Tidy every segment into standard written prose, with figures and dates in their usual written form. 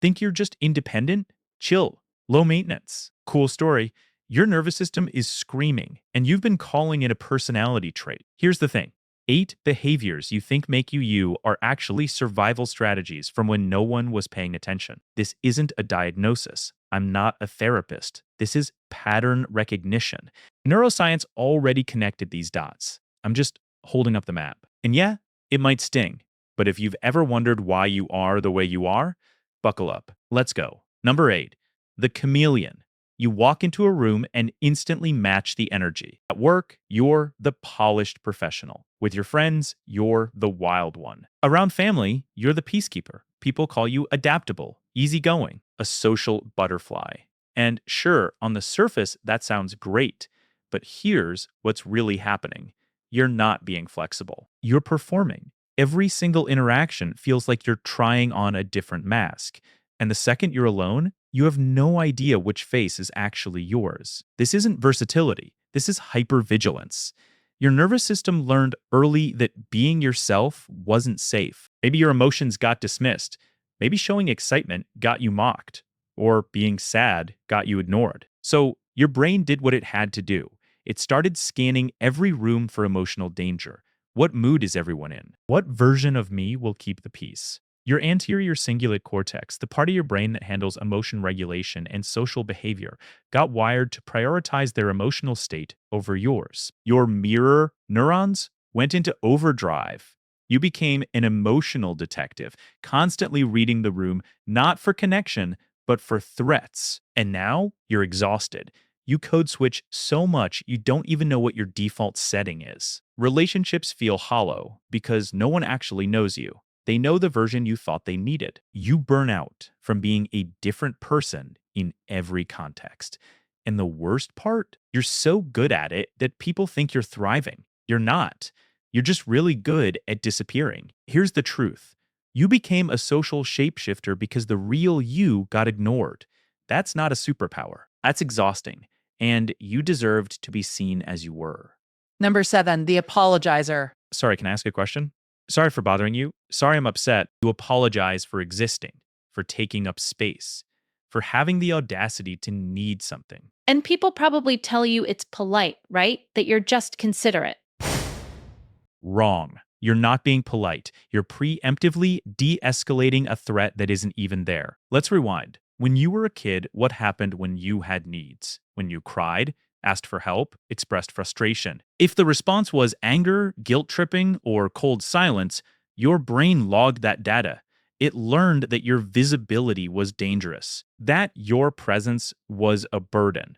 Think you're just independent? Chill. Low maintenance. Cool story. Your nervous system is screaming, and you've been calling it a personality trait. Here's the thing. 8 behaviors you think make you you are actually survival strategies from when no one was paying attention. This isn't a diagnosis. I'm not a therapist. This is pattern recognition. Neuroscience already connected these dots. I'm just holding up the map. And yeah, it might sting, but if you've ever wondered why you are the way you are, buckle up. Let's go. Number 8, the chameleon. You walk into a room and instantly match the energy. At work, you're the polished professional. With your friends, you're the wild one. Around family, you're the peacekeeper. People call you adaptable, easygoing, a social butterfly. And sure, on the surface, that sounds great. But here's what's really happening. You're not being flexible. You're performing. Every single interaction feels like you're trying on a different mask. And the second you're alone, you have no idea which face is actually yours. This isn't versatility. This is hypervigilance. Your nervous system learned early that being yourself wasn't safe. Maybe your emotions got dismissed. Maybe showing excitement got you mocked. Or being sad got you ignored. So your brain did what it had to do. It started scanning every room for emotional danger. What mood is everyone in? What version of me will keep the peace? Your anterior cingulate cortex, the part of your brain that handles emotion regulation and social behavior, got wired to prioritize their emotional state over yours. Your mirror neurons went into overdrive. You became an emotional detective, constantly reading the room not for connection, but for threats. And now you're exhausted. You code switch so much you don't even know what your default setting is. Relationships feel hollow because no one actually knows you. They know the version you thought they needed. You burn out from being a different person in every context. And the worst part, you're so good at it that people think you're thriving. You're not. You're just really good at disappearing. Here's the truth. You became a social shapeshifter because the real you got ignored. That's not a superpower. That's exhausting. And you deserved to be seen as you were. Number 7, the apologizer. Sorry, can I ask a question? Sorry for bothering you. Sorry I'm upset. You apologize for existing, for taking up space, for having the audacity to need something. And people probably tell you it's polite, right? That you're just considerate. Wrong. You're not being polite. You're preemptively de-escalating a threat that isn't even there. Let's rewind. When you were a kid, what happened when you had needs? When you cried, asked for help, expressed frustration. If the response was anger, guilt tripping, or cold silence, your brain logged that data. It learned that your visibility was dangerous, that your presence was a burden.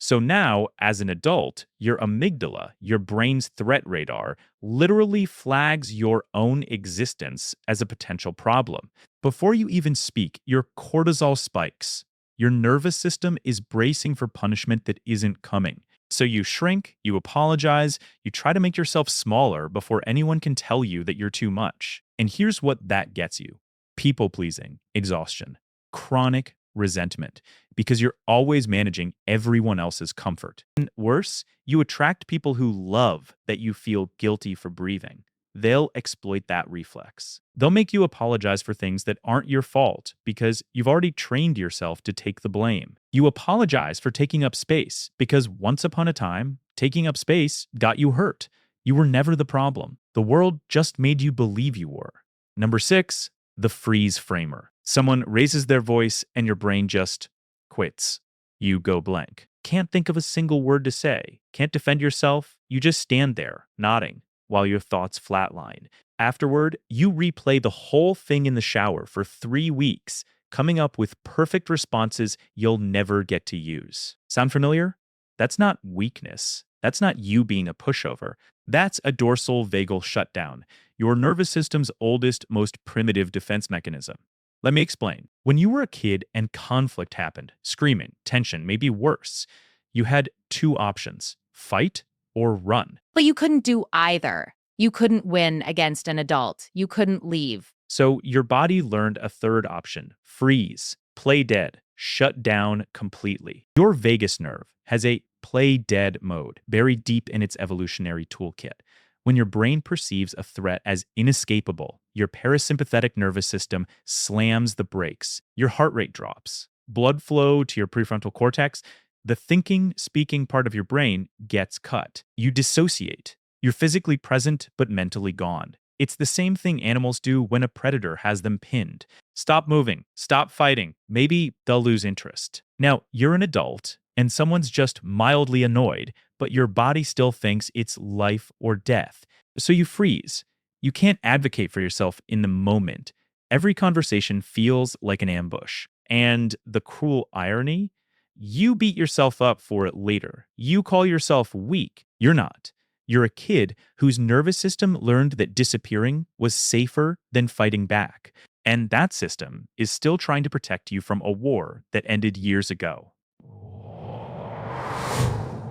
So now, as an adult, your amygdala, your brain's threat radar, literally flags your own existence as a potential problem. Before you even speak, your cortisol spikes. Your nervous system is bracing for punishment that isn't coming. So you shrink, you apologize, you try to make yourself smaller before anyone can tell you that you're too much. And here's what that gets you. People-pleasing, exhaustion, chronic resentment, because you're always managing everyone else's comfort. And worse, you attract people who love that you feel guilty for breathing. They'll exploit that reflex. They'll make you apologize for things that aren't your fault because you've already trained yourself to take the blame. You apologize for taking up space because once upon a time, taking up space got you hurt. You were never the problem. The world just made you believe you were. Number 6, the freeze framer. Someone raises their voice and your brain just quits. You go blank. Can't think of a single word to say. Can't defend yourself. You just stand there, nodding, while your thoughts flatline. Afterward, you replay the whole thing in the shower for 3 weeks, coming up with perfect responses you'll never get to use. Sound familiar? That's not weakness. That's not you being a pushover. That's a dorsal vagal shutdown, your nervous system's oldest, most primitive defense mechanism. Let me explain. When you were a kid and conflict happened, screaming, tension, maybe worse, you had 2 options, fight or run. But you couldn't do either. You couldn't win against an adult. You couldn't leave. So your body learned a third option, freeze, play dead, shut down completely. Your vagus nerve has a play dead mode buried deep in its evolutionary toolkit. When your brain perceives a threat as inescapable, your parasympathetic nervous system slams the brakes. Your heart rate drops. Blood flow to your prefrontal cortex. The thinking, speaking part of your brain gets cut. You dissociate. You're physically present but mentally gone. It's the same thing animals do when a predator has them pinned. Stop moving. Stop fighting. Maybe they'll lose interest. Now, you're an adult and someone's just mildly annoyed, but your body still thinks it's life or death. So you freeze. You can't advocate for yourself in the moment. Every conversation feels like an ambush. And the cruel irony? You beat yourself up for it later. You call yourself weak. You're not. You're a kid whose nervous system learned that disappearing was safer than fighting back. And that system is still trying to protect you from a war that ended years ago.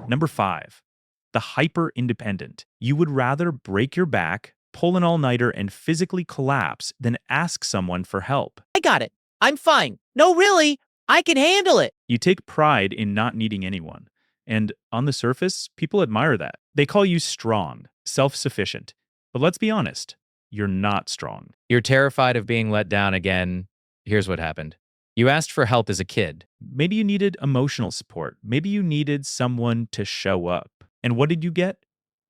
Number 5, the hyper-independent. You would rather break your back, pull an all-nighter, and physically collapse than ask someone for help. I got it. I'm fine. No, really. I can handle it. You take pride in not needing anyone. And on the surface, people admire that. They call you strong, self-sufficient. But let's be honest, you're not strong. You're terrified of being let down again. Here's what happened. You asked for help as a kid. Maybe you needed emotional support. Maybe you needed someone to show up. And what did you get?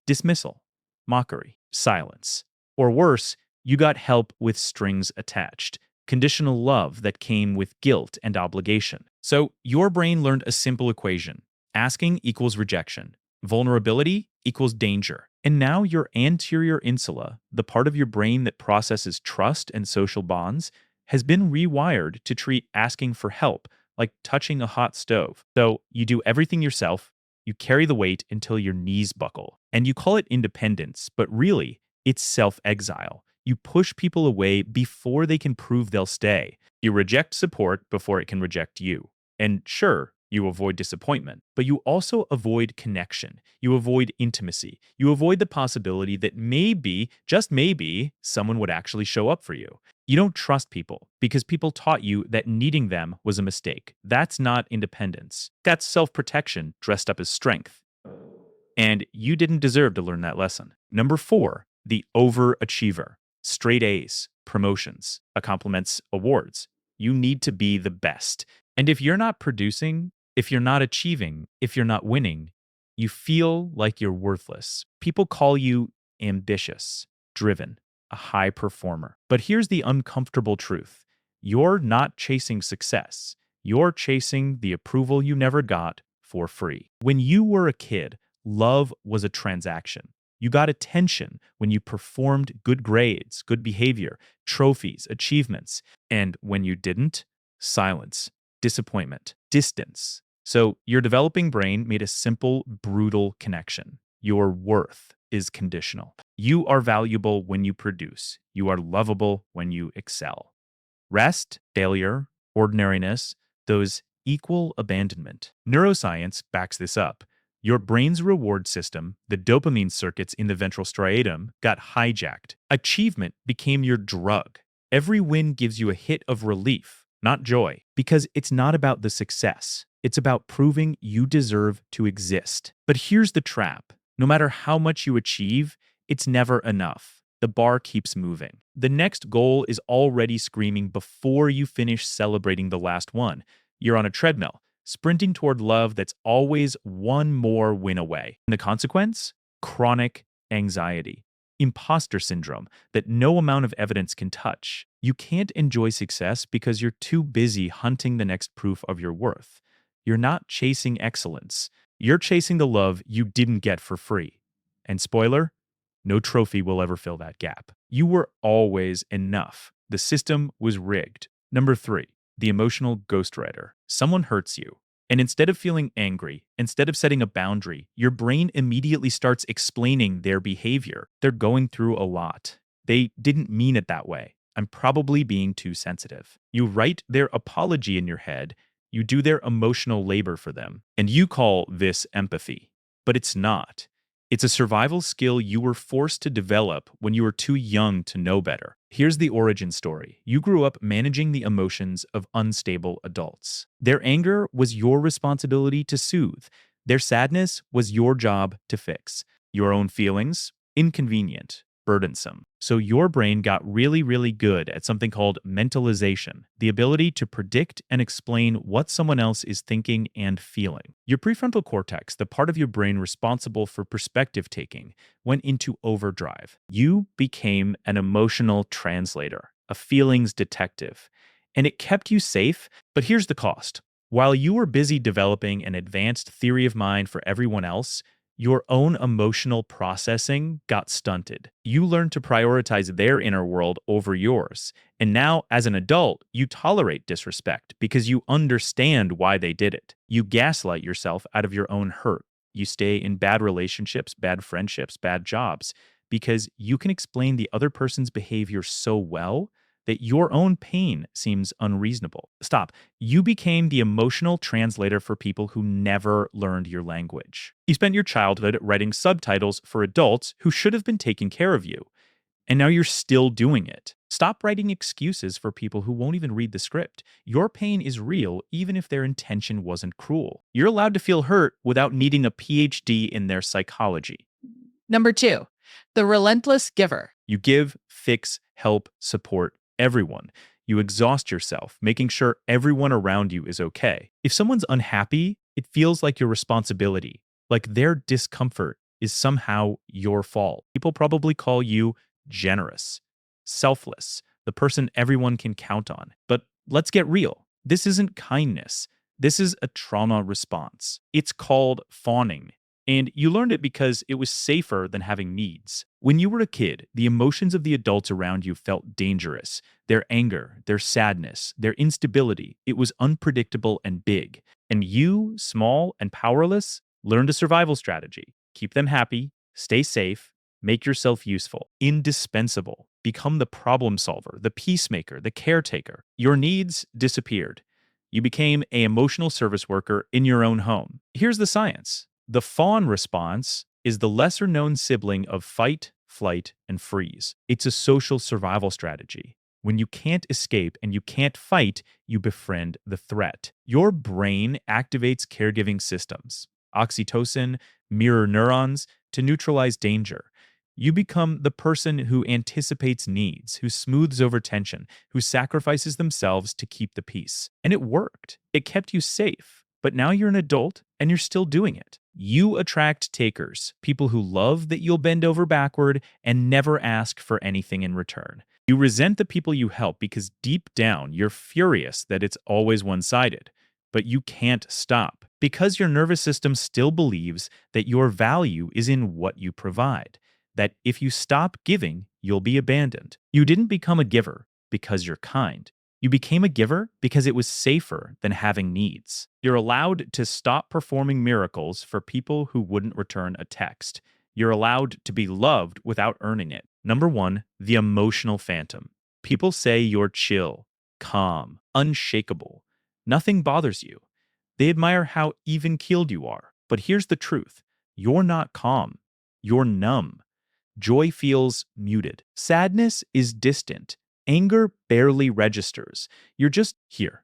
Dismissal, mockery, silence. Or worse, you got help with strings attached. Conditional love that came with guilt and obligation. So your brain learned a simple equation. Asking equals rejection. Vulnerability equals danger. And now your anterior insula, the part of your brain that processes trust and social bonds, has been rewired to treat asking for help like touching a hot stove. So you do everything yourself, you carry the weight until your knees buckle. And you call it independence, but really, it's self-exile. You push people away before they can prove they'll stay. You reject support before it can reject you. And sure, you avoid disappointment, but you also avoid connection. You avoid intimacy. You avoid the possibility that maybe, just maybe, someone would actually show up for you. You don't trust people because people taught you that needing them was a mistake. That's not independence. That's self-protection dressed up as strength. And you didn't deserve to learn that lesson. Number 4, the overachiever. Straight A's, promotions, compliments, awards. You need to be the best. And if you're not producing, if you're not achieving, if you're not winning, you feel like you're worthless. People call you ambitious, driven, a high performer. But here's the uncomfortable truth. You're not chasing success. You're chasing the approval you never got for free. When you were a kid, love was a transaction. You got attention when you performed good grades, good behavior, trophies, achievements. And when you didn't, silence, disappointment, distance. So your developing brain made a simple, brutal connection. Your worth is conditional. You are valuable when you produce. You are lovable when you excel. Rest, failure, ordinariness, those equal abandonment. Neuroscience backs this up. Your brain's reward system, the dopamine circuits in the ventral striatum, got hijacked. Achievement became your drug. Every win gives you a hit of relief, not joy, because it's not about the success. It's about proving you deserve to exist. But here's the trap. No matter how much you achieve, it's never enough. The bar keeps moving. The next goal is already screaming before you finish celebrating the last one. You're on a treadmill, sprinting toward love that's always one more win away. And the consequence? Chronic anxiety. Imposter syndrome that no amount of evidence can touch. You can't enjoy success because you're too busy hunting the next proof of your worth. You're not chasing excellence. You're chasing the love you didn't get for free. And spoiler, no trophy will ever fill that gap. You were always enough. The system was rigged. Number 3, the emotional ghostwriter. Someone hurts you. And instead of feeling angry, instead of setting a boundary, your brain immediately starts explaining their behavior. They're going through a lot. They didn't mean it that way. I'm probably being too sensitive. You write their apology in your head. You do their emotional labor for them. And you call this empathy. But it's not. It's a survival skill you were forced to develop when you were too young to know better. Here's the origin story. You grew up managing the emotions of unstable adults. Their anger was your responsibility to soothe. Their sadness was your job to fix. Your own feelings, inconvenient, burdensome. So your brain got really, really good at something called mentalization, the ability to predict and explain what someone else is thinking and feeling. Your prefrontal cortex, the part of your brain responsible for perspective taking, went into overdrive. You became an emotional translator, a feelings detective, and it kept you safe. But here's the cost. While you were busy developing an advanced theory of mind for everyone else, your own emotional processing got stunted. You learned to prioritize their inner world over yours. And now, as an adult, you tolerate disrespect because you understand why they did it. You gaslight yourself out of your own hurt. You stay in bad relationships, bad friendships, bad jobs because you can explain the other person's behavior so well that your own pain seems unreasonable. Stop. You became the emotional translator for people who never learned your language. You spent your childhood writing subtitles for adults who should have been taking care of you. And now you're still doing it. Stop writing excuses for people who won't even read the script. Your pain is real, even if their intention wasn't cruel. You're allowed to feel hurt without needing a PhD in their psychology. Number 2, the relentless giver. You give, fix, help, support everyone. You exhaust yourself, making sure everyone around you is okay. If someone's unhappy, it feels like your responsibility, like their discomfort is somehow your fault. People probably call you generous, selfless, the person everyone can count on. But let's get real. This isn't kindness. This is a trauma response. It's called fawning. And you learned it because it was safer than having needs. When you were a kid, the emotions of the adults around you felt dangerous. Their anger, their sadness, their instability, it was unpredictable and big. And you, small and powerless, learned a survival strategy. Keep them happy, stay safe, make yourself useful, indispensable. Become the problem solver, the peacemaker, the caretaker. Your needs disappeared. You became an emotional service worker in your own home. Here's the science. The fawn response is the lesser known sibling of fight, flight, and freeze. It's a social survival strategy. When you can't escape and you can't fight, you befriend the threat. Your brain activates caregiving systems, oxytocin, mirror neurons, to neutralize danger. You become the person who anticipates needs, who smooths over tension, who sacrifices themselves to keep the peace. And it worked. It kept you safe. But now you're an adult and you're still doing it. You attract takers, people who love that you'll bend over backward and never ask for anything in return. You resent the people you help because deep down you're furious that it's always one-sided. But you can't stop because your nervous system still believes that your value is in what you provide, that if you stop giving, you'll be abandoned. You didn't become a giver because you're kind. You became a giver because it was safer than having needs. You're allowed to stop performing miracles for people who wouldn't return a text. You're allowed to be loved without earning it. Number 1, the emotional phantom. People say you're chill, calm, unshakable. Nothing bothers you. They admire how even-keeled you are. But here's the truth. You're not calm. You're numb. Joy feels muted. Sadness is distant. Anger barely registers. You're just here,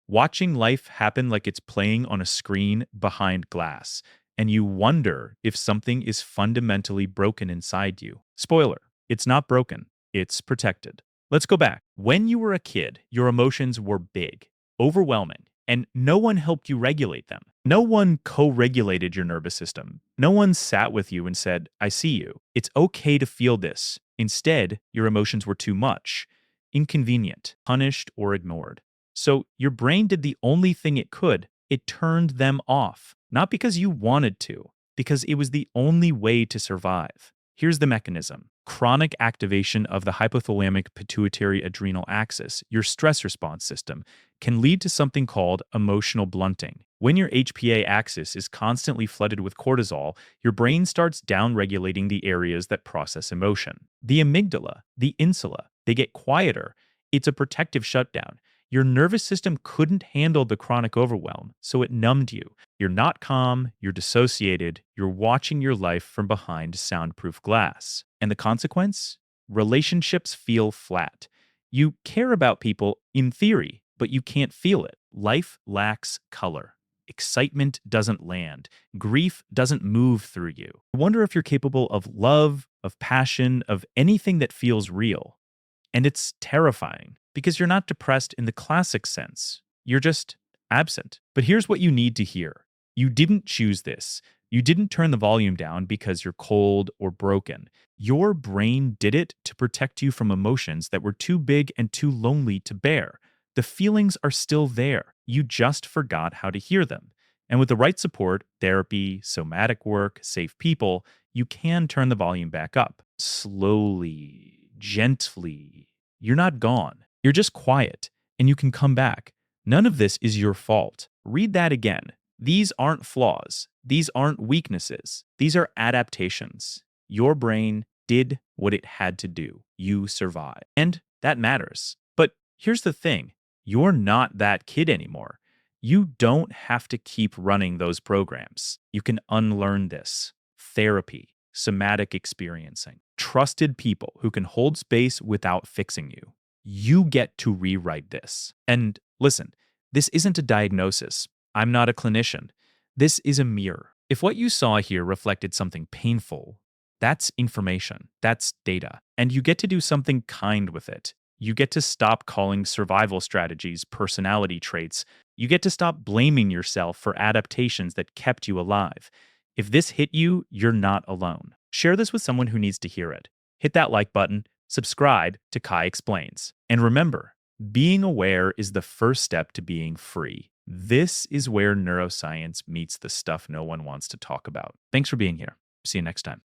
watching life happen like it's playing on a screen behind glass, and you wonder if something is fundamentally broken inside you. Spoiler, it's not broken, it's protected. Let's go back. When you were a kid, your emotions were big, overwhelming, and no one helped you regulate them. No one co-regulated your nervous system. No one sat with you and said, I see you. It's okay to feel this. Instead, your emotions were too much, inconvenient, punished, or ignored. So your brain did the only thing it could. It turned them off, not because you wanted to, because it was the only way to survive. Here's the mechanism. Chronic activation of the hypothalamic pituitary adrenal axis, your stress response system, can lead to something called emotional blunting. When your HPA axis is constantly flooded with cortisol, your brain starts downregulating the areas that process emotion. The amygdala, the insula, they get quieter. It's a protective shutdown. Your nervous system couldn't handle the chronic overwhelm, so it numbed you. You're not calm, you're dissociated, you're watching your life from behind soundproof glass. And the consequence? Relationships feel flat. You care about people in theory, but you can't feel it. Life lacks color. Excitement doesn't land. Grief doesn't move through you. I wonder if you're capable of love, of passion, of anything that feels real. And it's terrifying because you're not depressed in the classic sense. You're just absent. But here's what you need to hear. You didn't choose this. You didn't turn the volume down because you're cold or broken. Your brain did it to protect you from emotions that were too big and too lonely to bear. The feelings are still there. You just forgot how to hear them. And with the right support, therapy, somatic work, safe people, you can turn the volume back up. Slowly, gently. You're not gone. You're just quiet, and you can come back. None of this is your fault. Read that again. These aren't flaws. These aren't weaknesses. These are adaptations. Your brain did what it had to do. You survived. And that matters. But here's the thing. You're not that kid anymore. You don't have to keep running those programs. You can unlearn this. Therapy, somatic experiencing, trusted people who can hold space without fixing you. You get to rewrite this. And listen, this isn't a diagnosis. I'm not a clinician. This is a mirror. If what you saw here reflected something painful, that's information, that's data, and you get to do something kind with it. You get to stop calling survival strategies personality traits. You get to stop blaming yourself for adaptations that kept you alive. If this hit you, you're not alone. Share this with someone who needs to hear it. Hit that like button, subscribe to Kai Explains. And remember, being aware is the first step to being free. This is where neuroscience meets the stuff no one wants to talk about. Thanks for being here. See you next time.